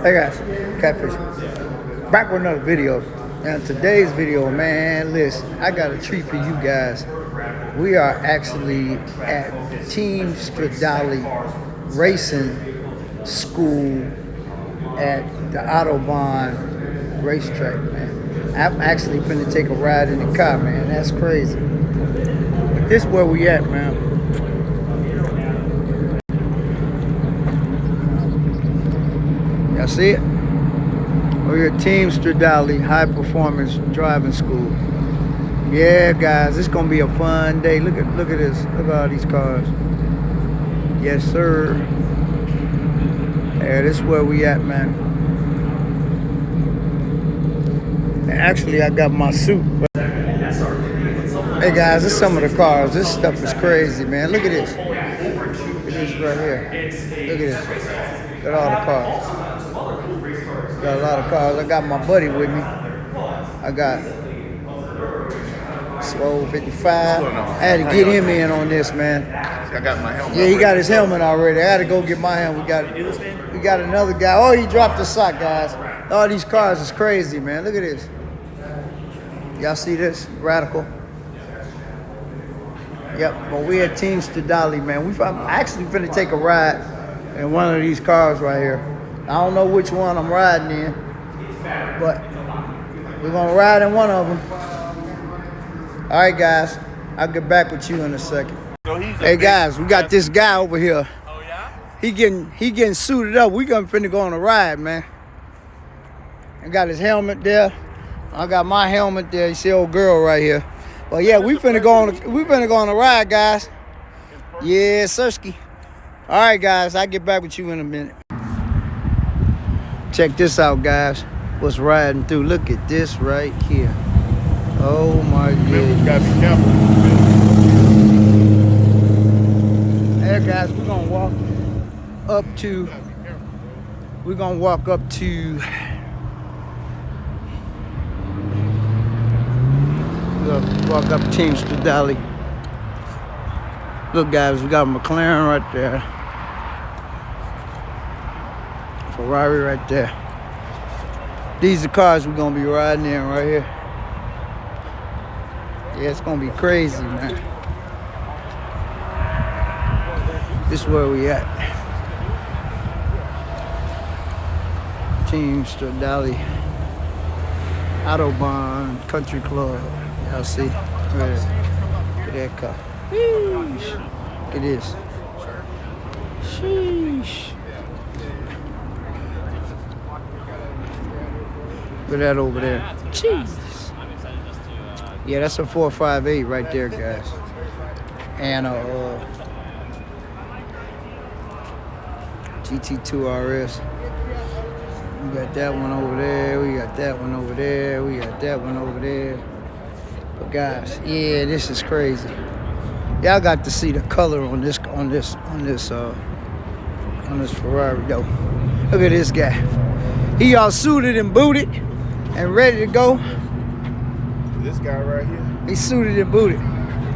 Hey guys, Catfish. Back with another video. And today's video, man, listen, I got a treat for you guys. We are actually at Team Stradale Racing School at the Autobahn racetrack, man. I'm actually finna take a ride in the car, man. That's crazy. But this is where we at, man. Y'all see it? We're at Team Stradale High Performance Driving School. Yeah, guys, it's gonna be a fun day. Look at this. Look at all these cars. Yes, sir. Yeah, this is where we at, man. And actually, I got my suit. Hey guys, this is some of the cars. This stuff is crazy, man. Look at this. Look at this right here. Look at this. Look at all the cars. Got a lot of cars. I got my buddy with me. I got Swole 55. I had to get him in on this, man. I got my helmet. Yeah, he got his helmet already. I had to go get my helmet. We got another guy. Oh, he dropped the sock, guys. All these cars is crazy, man. Look at this. Y'all see this? Radical. Yep, but we at Team Stradale, man. I'm actually finna take a ride in one of these cars right here. I don't know which one I'm riding in, but we're gonna ride in one of them. All right, guys, I'll get back with you in a second. Hey guys, we got this guy over here. Oh yeah? He getting suited up. We finna go on a ride, man. I got his helmet there. I got my helmet there. You see old girl right here. Well, yeah, we finna go on a ride, guys. Yeah, Sirski. All right, guys, I'll get back with you in a minute. Check this out, guys. What's riding through? Look at this right here. Oh my goodness. Gotta be careful. Hey guys, we're gonna walk up to. We're gonna walk up to. Walk up Team Stradale. Look, guys, we got a McLaren right there. Ferrari right there. These are cars we're gonna be riding in right here. Yeah, it's gonna be crazy, man. This is where we at. Team Stradale Autobahn Country Club. Y'all see? Look at that car. Sheesh. Look at this. Sheesh. Look at that over there. Jeez. Yeah, that's a 458 right there, guys. And a GT2 RS. We got that one over there. We got that one over there. We got that one over there. But guys, yeah, this is crazy. Y'all got to see the color on this Ferrari though. Look at this guy. He all suited and booted and ready to go. This guy right here. He suited and booted.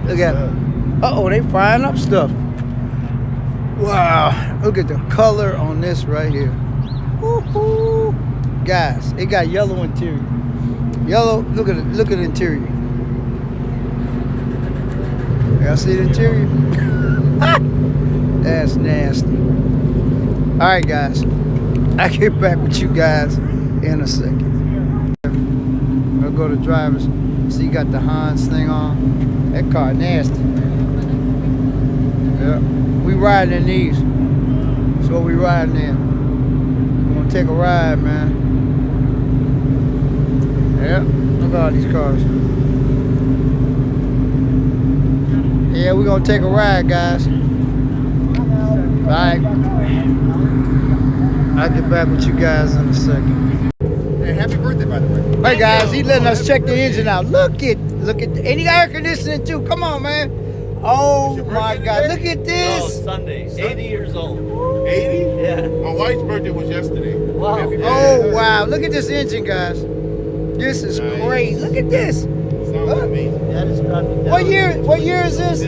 Look at him. Uh-oh, they frying up stuff. Wow, look at the color on this right here. Woo-hoo. Guys, it got yellow interior. Yellow, look at the interior. Y'all see the interior? That's nasty. All right, guys. I'll get back with you guys in a second. I'll go to drivers. See, you got the Hans thing on. That car nasty. Yeah. We riding in these. That's what we riding in. We're gonna take a ride, man. Yeah. Look at all these cars. Yeah, we're gonna take a ride, guys. All right. I'll get back with you guys in a second. Hey, happy birthday, by the way. Hey guys, he letting us check the engine out. Look at, and he got air conditioning too. Come on, man. Oh my God, look at this. Oh, Sunday, 80 years old. 80? Yeah. My wife's birthday was yesterday. Wow. Oh wow, look at this engine, guys. This is great. Look at this. Sounds amazing. That is probably What year is this?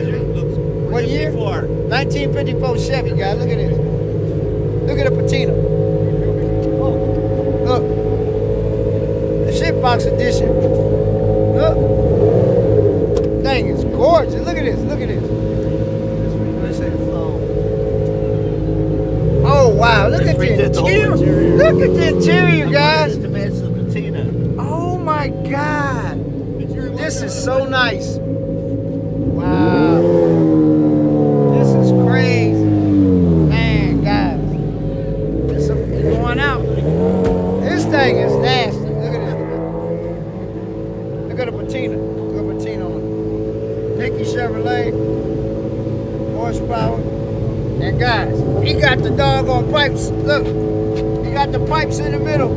What year? 54. 1954 Chevy, guys. Look at this. Look at the patina. Oh. box edition. Look. Thing is gorgeous. Look at this. Look at this. Oh wow! Look at the interior. Look at the interior, guys. Oh my God! This is so nice. Wow! This is crazy, man, guys. This is going out. This thing is nasty. Look at this. Look at the patina. Look at the patina on it. Nicky Chevrolet. Horsepower. And guys, he got the doggone pipes. Look, he got the pipes in the middle.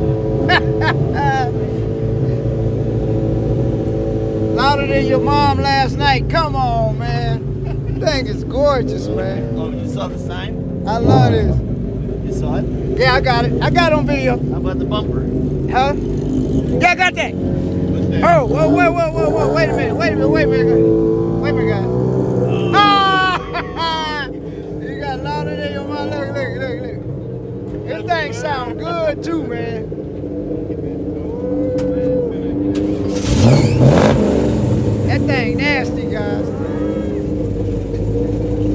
Louder than your mom last night. Come on, man. Thing is gorgeous, man. Oh, you saw the sign? I love this. You saw it? Yeah, I got it. I got it on video. How about the bumper? Huh? Yeah, I got that. What's that? Oh, whoa. Wait a minute, guys. You got louder than your mom. Look. This thing sound good too, man. That thing nasty, guys.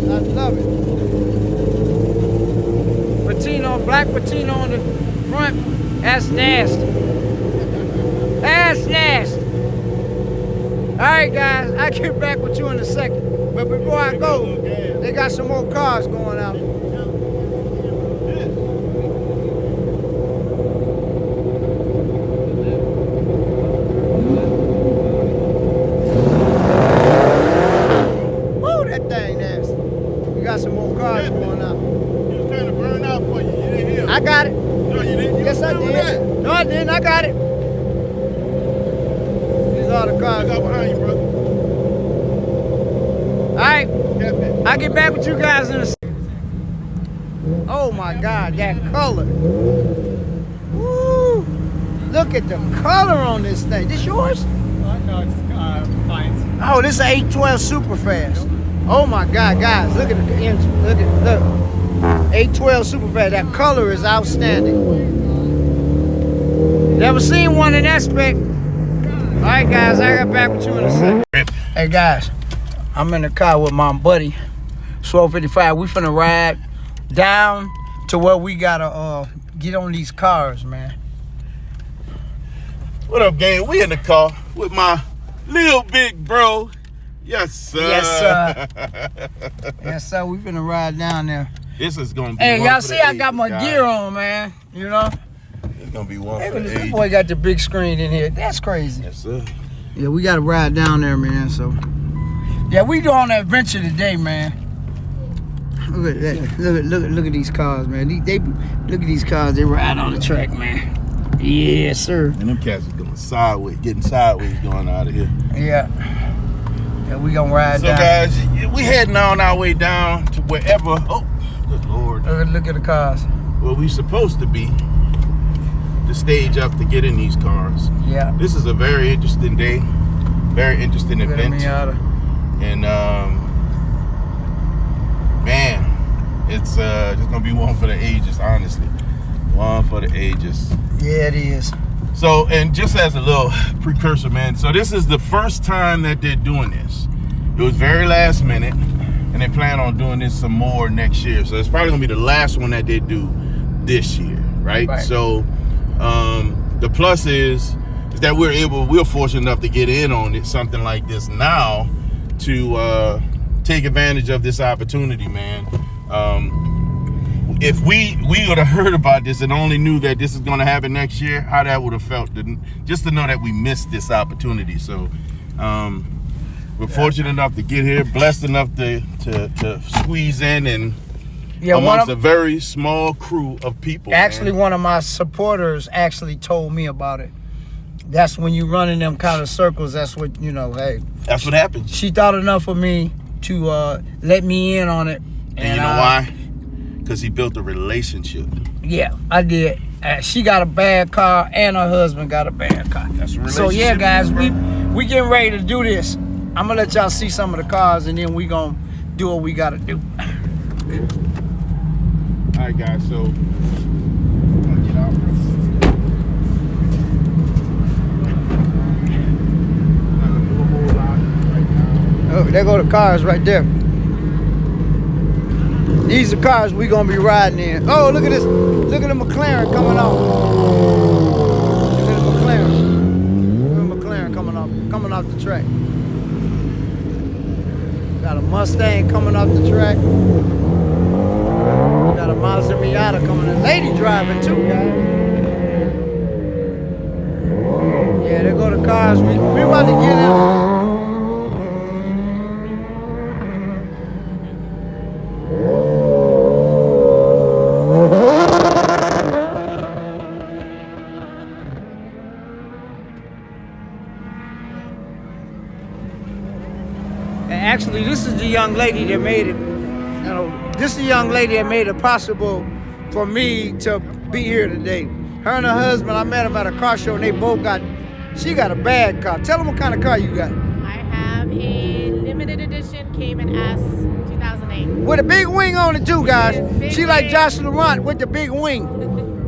I love it. Patina, black patina on the front. That's nasty. That's nasty. All right, guys. I'll get back with you in a second. But before I go, they got some more cars going out. Woo, that thing nasty. We got some more cars going out. You was trying to burn out for you. You didn't hear. I got it. No, you didn't. Yes, I did. No, I didn't. I got it. These are the cars. I got behind you, brother. All right. I'll get back with you guys in a second. Oh my God, that color. Woo. Look at the color on this thing. This yours? No, it's fine. Oh, this is an 812 super fast. Oh my God, guys, look at the engine. Look. 812 super fast. That color is outstanding. Never seen one in that spec. All right, guys, I got back with you in a second. Hey guys, I'm in the car with my buddy, 1255. We finna ride down to where we gotta get on these cars, man. What up, gang? We in the car with my little big bro. Yes, sir. Yes, sir. Yes, sir. We finna ride down there. This is gonna be. Hey, one y'all for see the I got my ages, gear guys. on, man. You know? It's gonna be one Hey, for the this ages. boy got the big screen in here. That's crazy. Yes, sir. Yeah, we gotta ride down there, man. So, yeah, we doing an adventure today, man. Look at that. Look at these cars, man. They look at these cars. They ride on the track, man. Yes, sir. And them cats is going sideways, getting sideways going out of here. Yeah. Yeah, we gonna ride So down. guys, we heading on our way down to wherever. Oh, good Lord. Look at the cars. Where we supposed to be. The stage up to get in these cars. Yeah. This is a very interesting day. Very interesting Look at event. Miata. And man, it's just gonna be one for the ages, honestly. One for the ages. Yeah, it is. So, and just as a little precursor, man, so this is the first time that they're doing this. It was very last minute, and they plan on doing this some more next year. So it's probably gonna be the last one that they do this year, right? So the plus is that we're fortunate enough to get in on it, something like this now, to take advantage of this opportunity, man. If we would have heard about this and only knew that this is going to happen next year, how that would have felt, just to know that we missed this opportunity. So we're fortunate enough to get here, blessed enough to squeeze in and amongst a very small crew of people. Actually, man. one of my supporters actually told me about it. That's when you run in them kind of circles. That's what, you know, hey. That's what happens. She thought enough of me to let me in on it. And you know why? Because he built a relationship. Yeah, I did. She got a bad car and her husband got a bad car. That's a relationship. So yeah, guys, we getting ready to do this. I'm gonna let y'all see some of the cars and then we gonna do what we gotta do. All right, guys, so Oh, there go the cars right there. These are cars we gonna be riding in. Oh, look at this. Look at the McLaren coming off. Look at the McLaren. Look at the McLaren coming off the track. Got a Mustang coming off the track. Got a Mazda Miata coming in. Lady driving too, guys. Yeah, there go the cars. We about to get in. Actually, this is the young lady that made it. You know, this is the young lady that made it possible for me to be here today. Her and her husband, I met them at a car show, and they both she got a bad car. Tell them what kind of car you got. I have a limited edition Cayman S 2008. With a big wing on it too, guys. Yes, She like Josh Laurent with the big wing.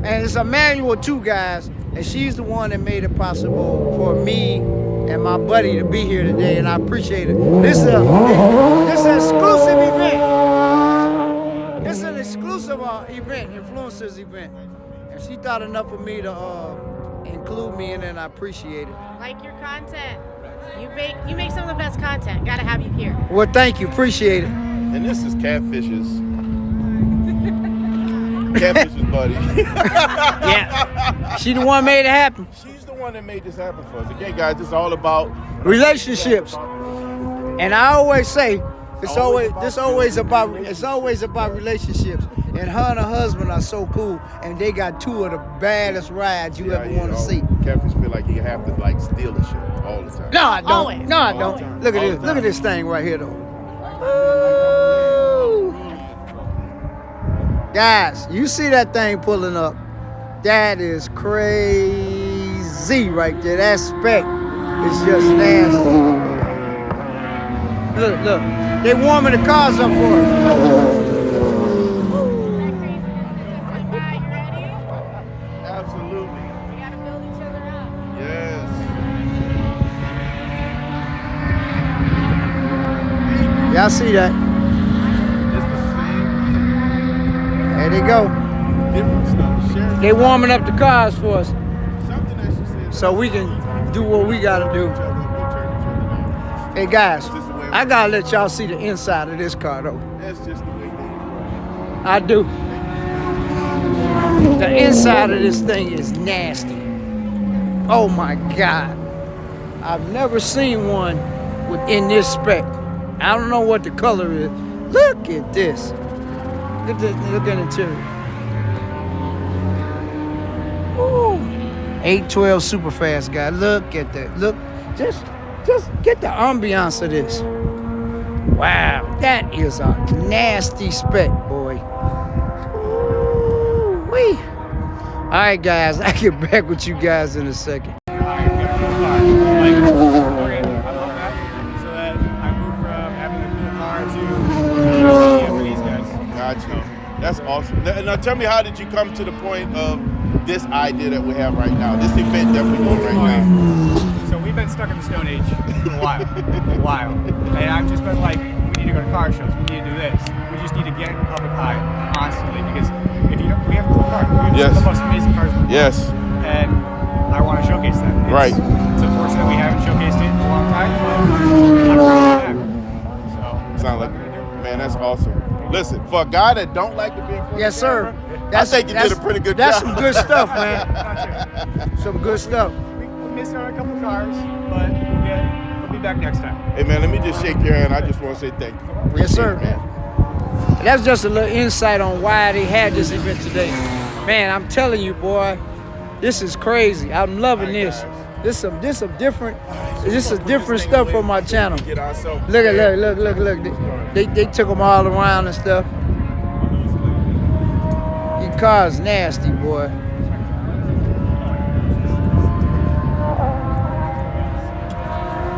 And it's a manual too, guys. And she's the one that made it possible for me and my buddy to be here today, and I appreciate it. This is an exclusive event. It's an exclusive event, influencers event. And she thought enough of me to include me in it, and I appreciate it. Like your content. You make some of the best content. Gotta have you here. Well, thank you, appreciate it. And this is Catfish's buddy. Yeah, she the one made it happen. She's the one that made this happen for us. Again, guys, it's all about Relationships. And I always say, it's always about relationships. And her and her husband are so cool, and they got two of the baddest rides you ever want to see. Catfish feel like you have to like steal the shit all the time. No, I don't. Always. No, I All don't. the time. Look at All this. the Look at time. this thing right here, though. Ooh. Guys, you see that thing pulling up? That is crazy right there. That spec is just nasty. Look. They warming the cars up for us. Absolutely. We gotta build each other up. Yes. Y'all see that? It's the same There they go. different stuff. Sharing They warming up the cars for us, something that she said. so we can do what we gotta do. Each other up, turn each other on. Hey guys, It's just the way I gotta let y'all see the inside of this car though. That's just the way things work. I do. The inside of this thing is nasty. Oh my God. I've never seen one within this spec. I don't know what the color is. Look at this. Look at this. Look at the interior. Ooh. 812 super fast guy. Look at that. Look. Just get the ambiance of this. Wow. That is a nasty spec, boy. Ooh-wee. All right, guys. I'll get back with you guys in a second. So that I moved from having a cool car to for these guys. Gotcha. That's awesome. Now tell me, how did you come to the point of this idea that we have right now, this event that we're doing right now? So we've been stuck in the Stone Age for a while. And I've just been like, we need to go to car shows, we need to do this. We just need to get in the public eye constantly, because if you don't, we have cool cars. We have Yes. some of the most amazing cars in the world. Yes. And I want to showcase them. Right. It's unfortunate we haven't showcased it in a long time, but I'm bringing it back. So, Sound like, man, that's awesome. Listen, for a guy that don't like to be in front Yes, of the sir. camera, I think you did a pretty good That's job. some good stuff, man. gotcha. Some good stuff. We missed out on a couple of cars, but we'll be back next time. Hey, man, let me just shake your hand. I just want to say thank you. Yes, sir. Appreciate it, man. That's just a little insight on why they had this event today. Man, I'm telling you, boy, this is crazy. I'm loving this. This is different stuff for my channel. Get ourselves Look. prepared. They took them all around and stuff. Your car's nasty, boy.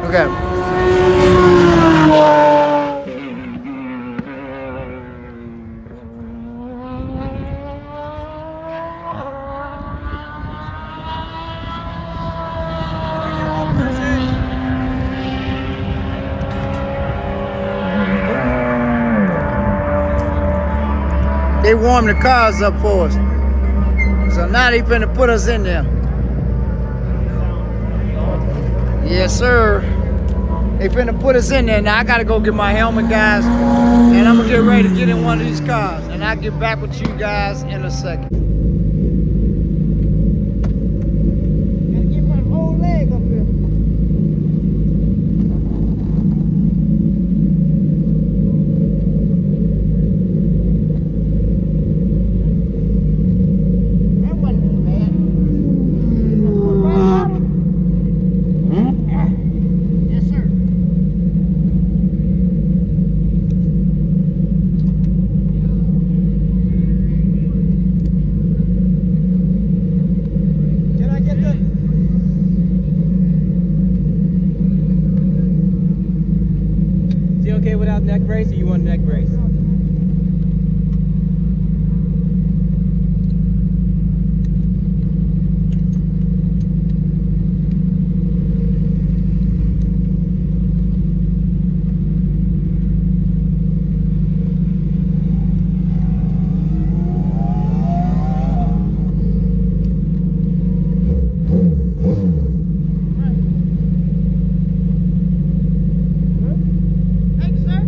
Okay. They warmed the cars up for us. So now they finna put us in there. Yes, sir. They finna put us in there. Now I gotta go get my helmet, guys. And I'm gonna get ready to get in one of these cars. And I'll get back with you guys in a second. Gotta get my whole leg up here. That wasn't too bad. Yes, sir. Can I get the... Is he okay without neck brace, or you want neck brace? Thank you, sir.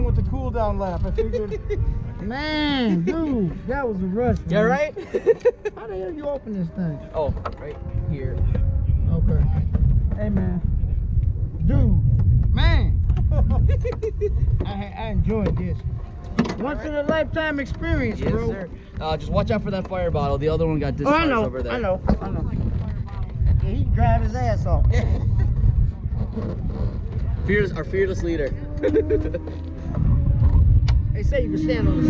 along with the cool down lap. I figured, man, dude, that was a rush. Man. Yeah, right? How the hell you open this thing? Oh, right here. Okay. Hey, man. Dude, man. I enjoyed this. Once in a lifetime experience, Yes, bro. sir. Just watch out for that fire bottle. The other one got Oh, discharged I know. over there. I know. Yeah, he drive his ass off. Our fearless leader. They say you can stand on the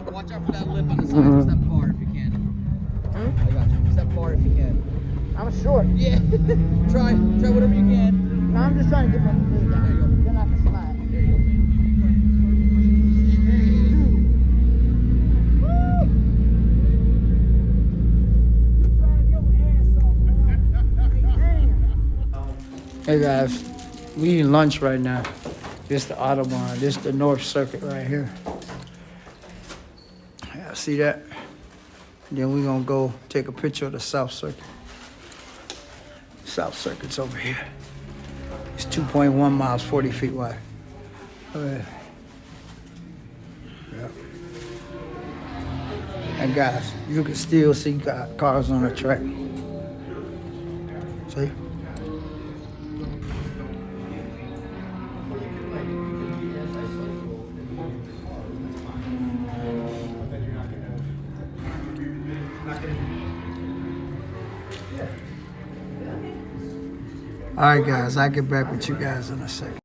seat. Watch out for that lip on the side. Step far if you can. I got you. Step far if you can. I'm short. Yeah. Try whatever you can. No, I'm just trying to get my knee down. There you go. Then I can slide. There you go. Hey guys, we eating lunch right now. This the autobahn. This the North Circuit right here. Yeah, see that? Then we're gonna go take a picture of the South Circuit. South Circuit's over here. It's 2.1 miles, 40 feet wide. Yeah. And guys, you can still see cars on the track. See? All right, guys, I'll get back with you guys in a second.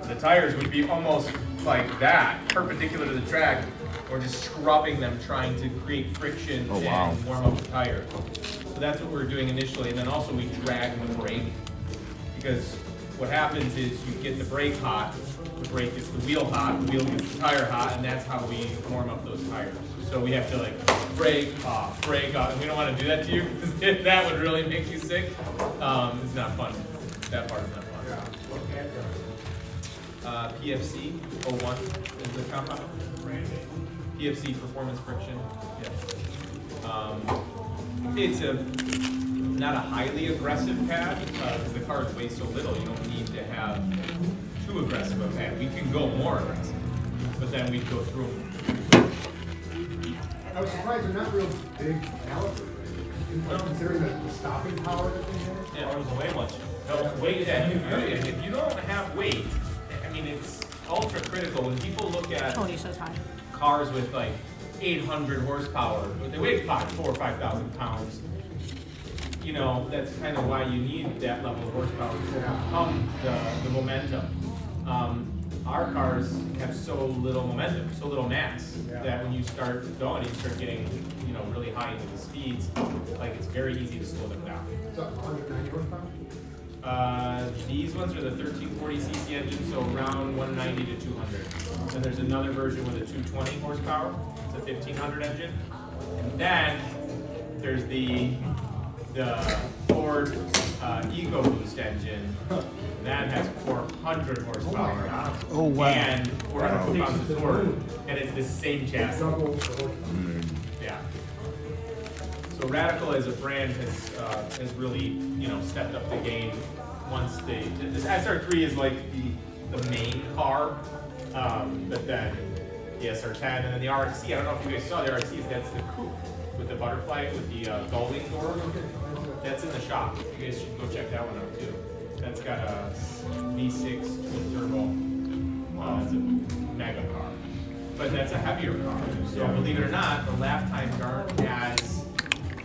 The tires would be almost like that, perpendicular to the track, or just scrubbing them, trying to create friction and warm up the tire. So that's what we're doing initially, and then also we drag the brake, because what happens is you get the brake hot, the brake gets the wheel hot, the wheel gets the tire hot, and that's how we warm up those tires. So we have to like brake off, and we don't want to do that to you, because that would really make you sick. It's not fun. That part is not fun. PFC 01 is the compound. PFC performance friction. Yeah. It's not a highly aggressive pad because the cars weigh so little. You don't need to have too aggressive a pad. We can go more aggressive, but then we'd go through them. I was surprised they're not real big calipers. Considering the stopping power that they have. Yeah, it was way much. No, weight. If you don't have weight, I mean, it's ultra critical when people look at Tony says hi. cars with like 800 horsepower, but they weigh 4,000 or 5,000 pounds. You know, that's kind of why you need that level of horsepower to overcome the momentum. Our cars have so little momentum, so little mass, that when you start going, you start getting, you know, really high into the speeds, like it's very easy to slow them down. So 190 horsepower? These ones are the 1340cc engine, so around 190 to 200. And there's another version with a 220 horsepower. It's a 1500 engine. And then there's the Ford EcoBoost engine. That has 400 horsepower. Oh, wow. And 400 pounds of torque. And it's the same chassis. Yeah. So Radical as a brand has really, you know, stepped up the game once this SR3 is like the main car, but then the SR10 and then the RXC. I don't know if you guys saw the RXC. That's the coupe with the butterfly with the gullwing doors. That's in the shop. You guys should go check that one out too. That's got a V6 twin turbo. It's a mega car, but that's a heavier car. So believe it or not, the lap times aren't as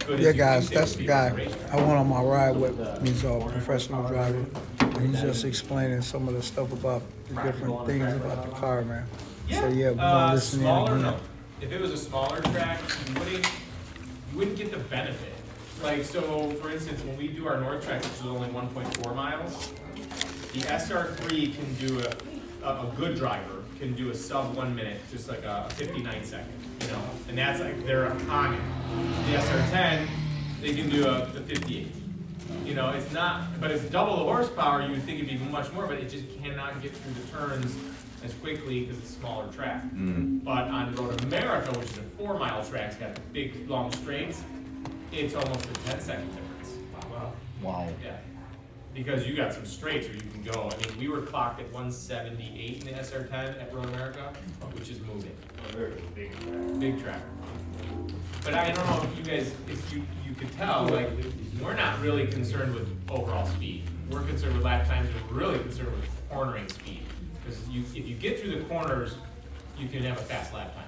good. Yeah, as you guys, think that's they the would be on guy the racetrack. I went on my ride with. He's a professional driver. And he's just explaining some of the stuff about the different things about the car, man. So yeah, we're gonna listen in smaller, again. no. If it was a smaller track, you wouldn't get the benefit. Like, so for instance, when we do our North track, which is only 1.4 miles, the SR3 can do a good driver can do a sub 1 minute, just like a 59 second, you know, and that's like they're on it. The SR10, they can do the 58. You know, it's not, but it's double the horsepower. You would think it'd be much more, but it just cannot get through the turns as quickly because it's a smaller track. But on Road America, which is a 4 mile track, it's got big long straights, it's almost a 10-second difference. Wow. Wow. Yeah. because you got some straights where you can go. I mean, we were clocked at 178 in the SR10 at Road America, which is moving. Big track. But I don't know if you guys, if you could tell, like, we're not really concerned with overall speed. We're concerned with lap times, and we're really concerned with cornering speed. Because if you get through the corners, you can have a fast lap time.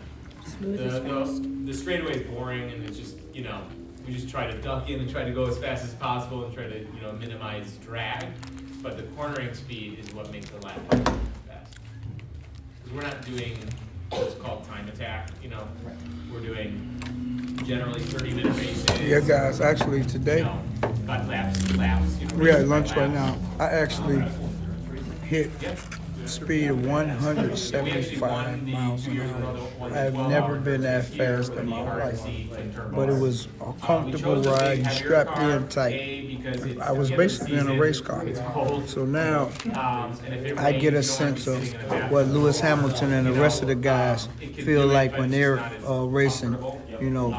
The straightaway is boring, and it's just, you know, we just try to duck in and try to go as fast as possible and try to, you know, minimize drag. But the cornering speed is what makes the lap time fast. Because we're not doing what's called time attack, you know. We're doing generally 30-minute races. Yeah, guys, actually today, You know, cut laps, you know, we races at by lunch right laps. now. I actually hit Yep. speed of 175 miles an hour. I have never been that fast in my life, but it was a comfortable ride. You strapped in tight. I was basically in a race car. So now I get a sense of what Lewis Hamilton and the rest of the guys feel like when they're racing, you know,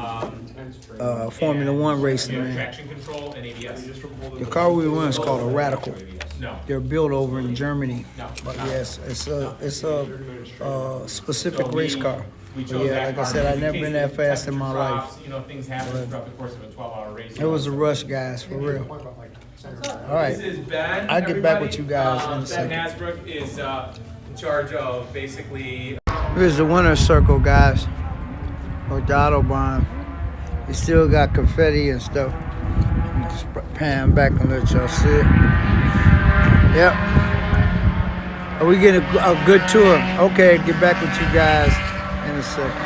Formula One racing, man. Traction control and ABS. The car we run is called a Radical. No. They're built over in Germany, but yes, it's a specific race car. But yeah, like I said, I've never been that fast in my life. You know, things happen throughout the course of a 12-hour race. It was a rush, guys, for real. All right, This is Ben. I'll get back with you guys in a Ben second. Hasbrook is in charge of basically. Here's the winner's circle, guys, or the autobahn. You still got confetti and stuff. Just pan back and let y'all see it. Yep. Are we getting a good tour? Okay, get back with you guys in a second.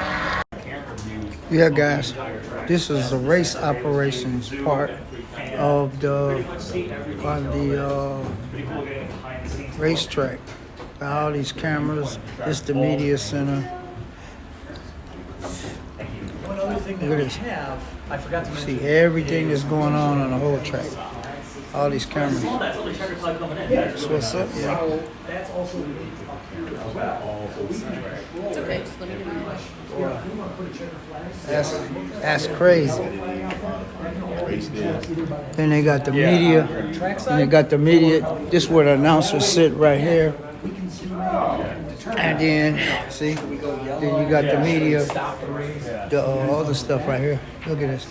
Yeah, guys, this is the race operations part of the racetrack. All these cameras. This is the media center. Look at this. I forgot to See everything that's going on the whole track. All these cameras. That's only checker flag coming in. So what's up, yeah? That's also It's okay, just let me know. That's crazy. Then they got the media. And they got the media. This is where the announcers sit right here. And then, see, then you got the media, the other stuff right here. Look at this.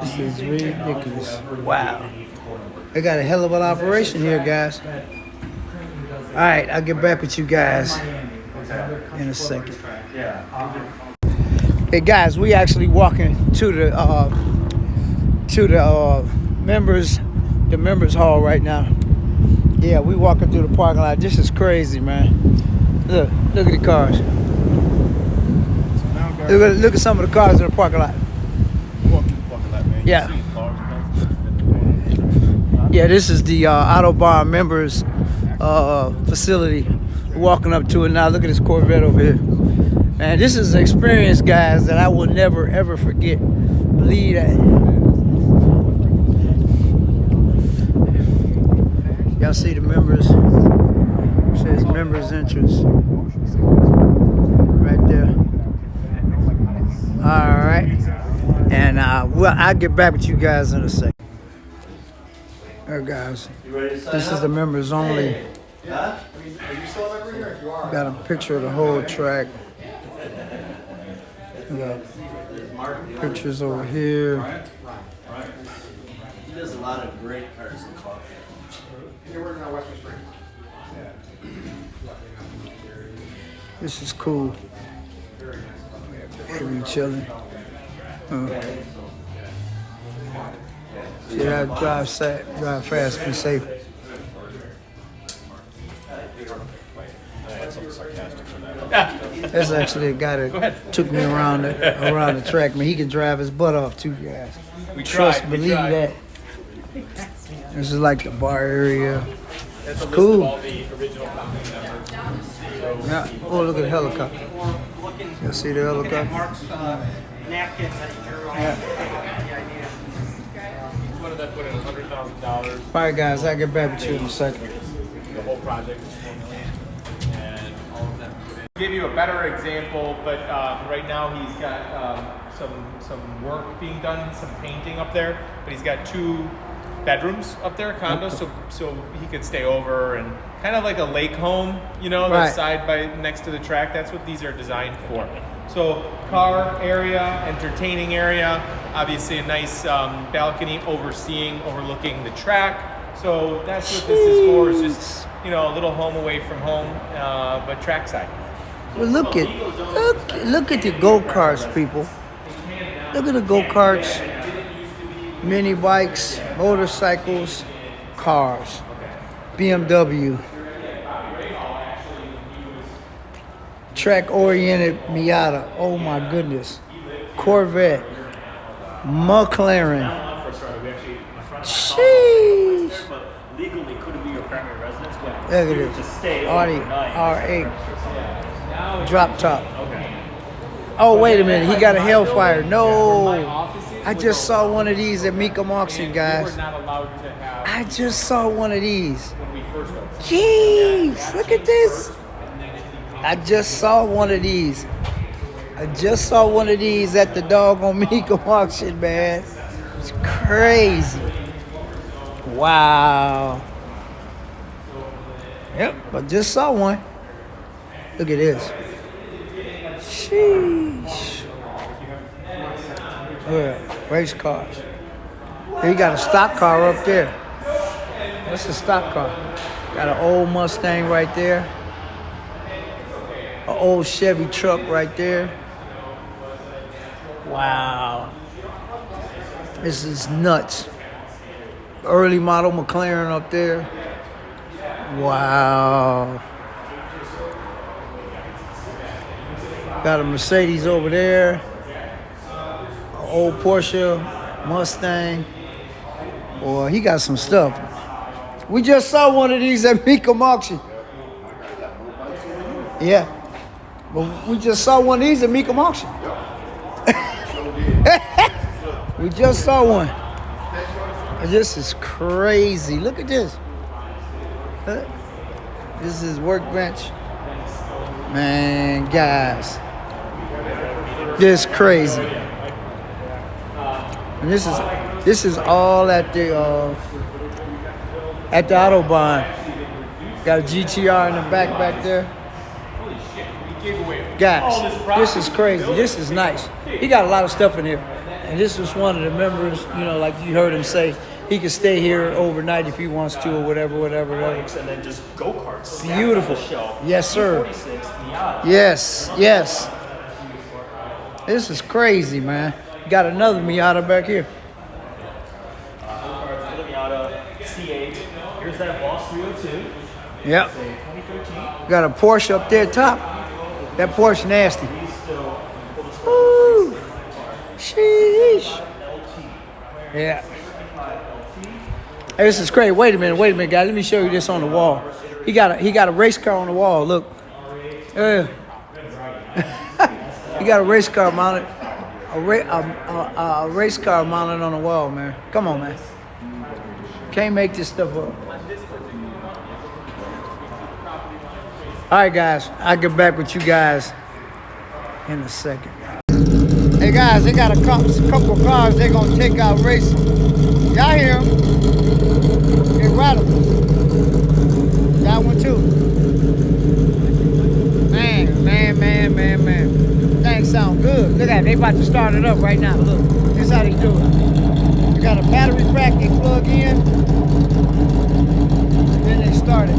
This is ridiculous. Wow. They got a hell of an operation here, guys. All right, I'll get back with you guys in a second. Hey guys, we actually walking to the members hall right now. Yeah, we walking through the parking lot. This is crazy, man. Look at the cars. Look at some of the cars in the parking lot. Yeah. Yeah, this is the Autobahn members facility. We're walking up to it now. Look at this Corvette over here. Man, this is an experience, guys, that I will never, ever forget. Believe that. Y'all see the members? It says members entrance. Right there. All right. And well, I'll get back with you guys in a second. All right, guys. This is the members only. Got a picture of the whole track. We got pictures over here. He does a lot of great cars and coffee. You're working on Western Springs. This is cool. We chilling. See, I drive fast, be safe. That's actually a guy that took me around the track. Man, he can drive his butt off too, guys. Believe that. This is like the bar area. It's cool. Yeah. Oh, look at the helicopter. You see the helicopter? Yeah. All right, guys, I'll get back with you in a second. The whole project is formulated and all of that. Give you a better example, but right now he's got some work being done, some painting up there. But he's got two bedrooms up there, condos, so he could stay over and kind of like a lake home, you know, Right. that's side by next to the track. That's what these are designed for. So car area, entertaining area, obviously a nice balcony overlooking the track. So that's what this is for, is just, you know, a little home away from home, but trackside. Well, look at the go-karts, people. Look at the go-karts, mini bikes, motorcycles, cars, BMW, track-oriented Miata. Oh my goodness, Corvette, McLaren. Sheesh. Legally couldn't be your primary residence, but Look at this, to stay Audi overnight. R8, drop top. Oh, wait a minute. He got a Hellfire. No. I just saw one of these at Mecum Auction, guys. I just saw one of these. Jeez, look at this. I just saw one of these. at the doggone Mecum Auction, man. It's crazy. Wow. Yep, I just saw one. Look at this. Sheesh. Yeah, race cars. He got a stock car up there. That's a stock car. Got an old Mustang right there. An old Chevy truck right there. Wow. This is nuts. Early model McLaren up there. Wow. Got a Mercedes over there. An old Porsche Mustang. Boy, he got some stuff. We just saw one of these at Mecum Auction. Yeah. But we just saw one of these at Mecum Auction. We just saw one. This is crazy. Look at this. This is workbench. Man, guys. This is crazy. And this is all at the autobahn. Got a GTR in the back there. Guys, this is crazy. This is nice. He got a lot of stuff in here. And this was one of the members, you know, like you heard him say, he can stay here overnight if he wants to or whatever. And then just go-karts. Beautiful. Yes, sir. 46 Miata. Yes. This is crazy, man. Got another Miata back here. Another Miata C8. Here's that Boss 302. Yep. 2013. Got a Porsche up there top. That Porsche nasty. Woo. Sheesh. Yeah. Hey, this is crazy. Wait a minute, guys. Let me show you this on the wall. He got a race car on the wall. Look. Yeah. He got a race car mounted. A race car mounted on the wall, man. Come on, man. Can't make this stuff up. All right, guys. I'll get back with you guys in a second. Hey, guys, they got a couple of cars they're going to take out racing. Y'all hear them? They're radicals. Got one, too. Man. Things sound good. Look at it. They about to start it up right now. Look. This how they do it. They got a battery pack they plug in. Then they start it.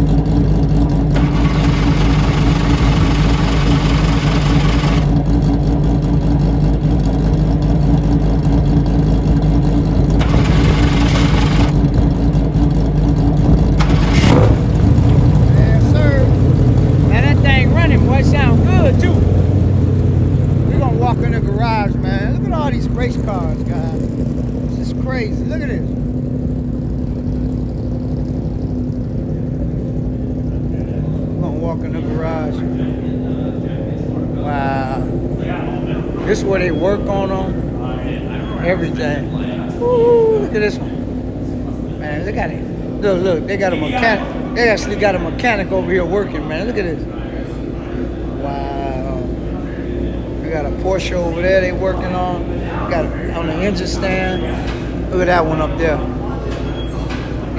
In the garage, man. Look at all these race cars, guys. This is crazy. Look at this. We're gonna walk in the garage. Wow. This is where they work on them. Everything. Woo, look at this one. Man, look at it. Look, they got a mechanic. They actually got a mechanic over here working, man. Look at this. Got a Porsche over there they working on. Got it on the engine stand. Look at that one up there.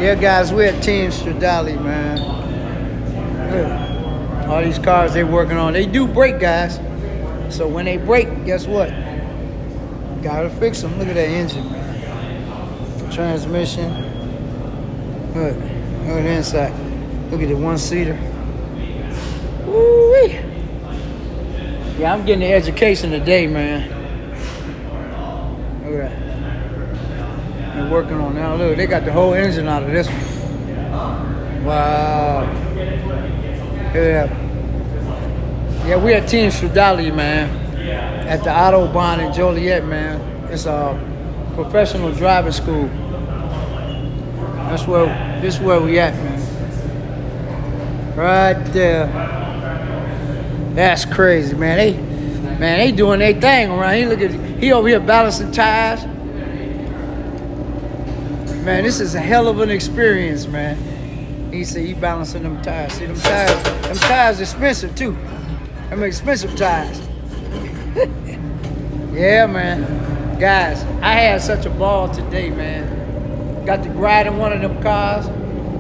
Yeah, guys, we're at Team Stradale, man. Yeah. All these cars they're working on, they do break, guys. So when they break, guess what? Gotta fix them. Look at that engine, man. Transmission. Look at the inside. Look at the one-seater. Woo-wee. Yeah, I'm getting the education today, man. Look at that. They're working on now. Look, they got the whole engine out of this one. Wow. Yeah. Yeah, we're at Team Stradale, man. At the autobahn in Joliet, man. It's a professional driving school. This is where we at, man. Right there. That's crazy, man. They doing their thing around here. He over here balancing tires. Man, this is a hell of an experience, man. He said he balancing them tires. See them tires expensive too. Them expensive tires. Yeah, man. Guys, I had such a ball today, man. Got to ride in one of them cars.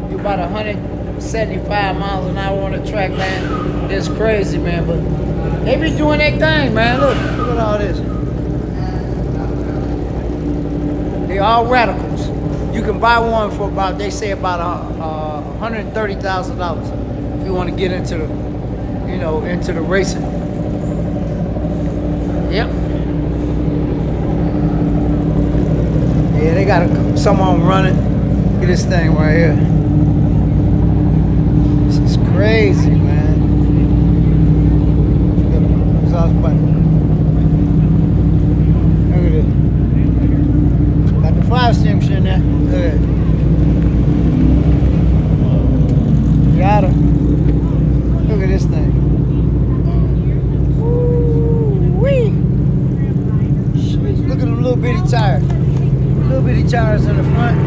You're about 175 miles an hour on the track, man. It's crazy, man. But they be doing their thing, man. Look at all this. They all radicals. You can buy one for about, they say about $130,000 if you want to get into the, into the racing. Yep. Yeah, they got some of them running. Look at this thing right here. This is crazy, man. Exhaust button. Look at it. Got the 5-extinguisher in there. Look at it. Got her. Look at this thing. Woo-wee. Look at them little bitty tires. Little bitty tires in the front.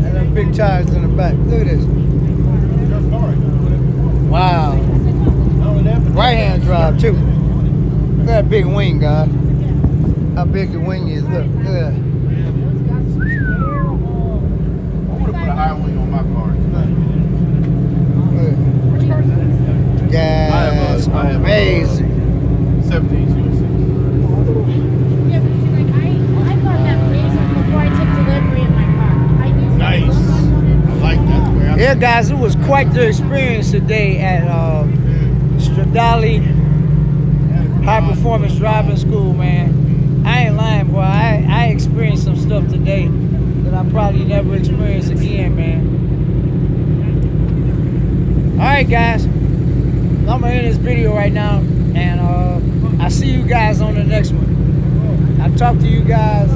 And them big tires in the back. Look at this. Wow. Right hand drive too. Look at that big wing, guys. How big the wing is. Look at that. I want to put a high wing on my car. Yes, amazing. 17 Yeah, but see, like, I got that reason before I took delivery of my car. I knew Nice. I like that. Yeah, guys, it was quite the experience today at Stradale High Performance Driving School, man. I ain't lying, boy. I experienced some stuff today that I probably never experience again, man. All right, guys. I'm gonna end this video right now, and I'll see you guys on the next one. I'll talk to you guys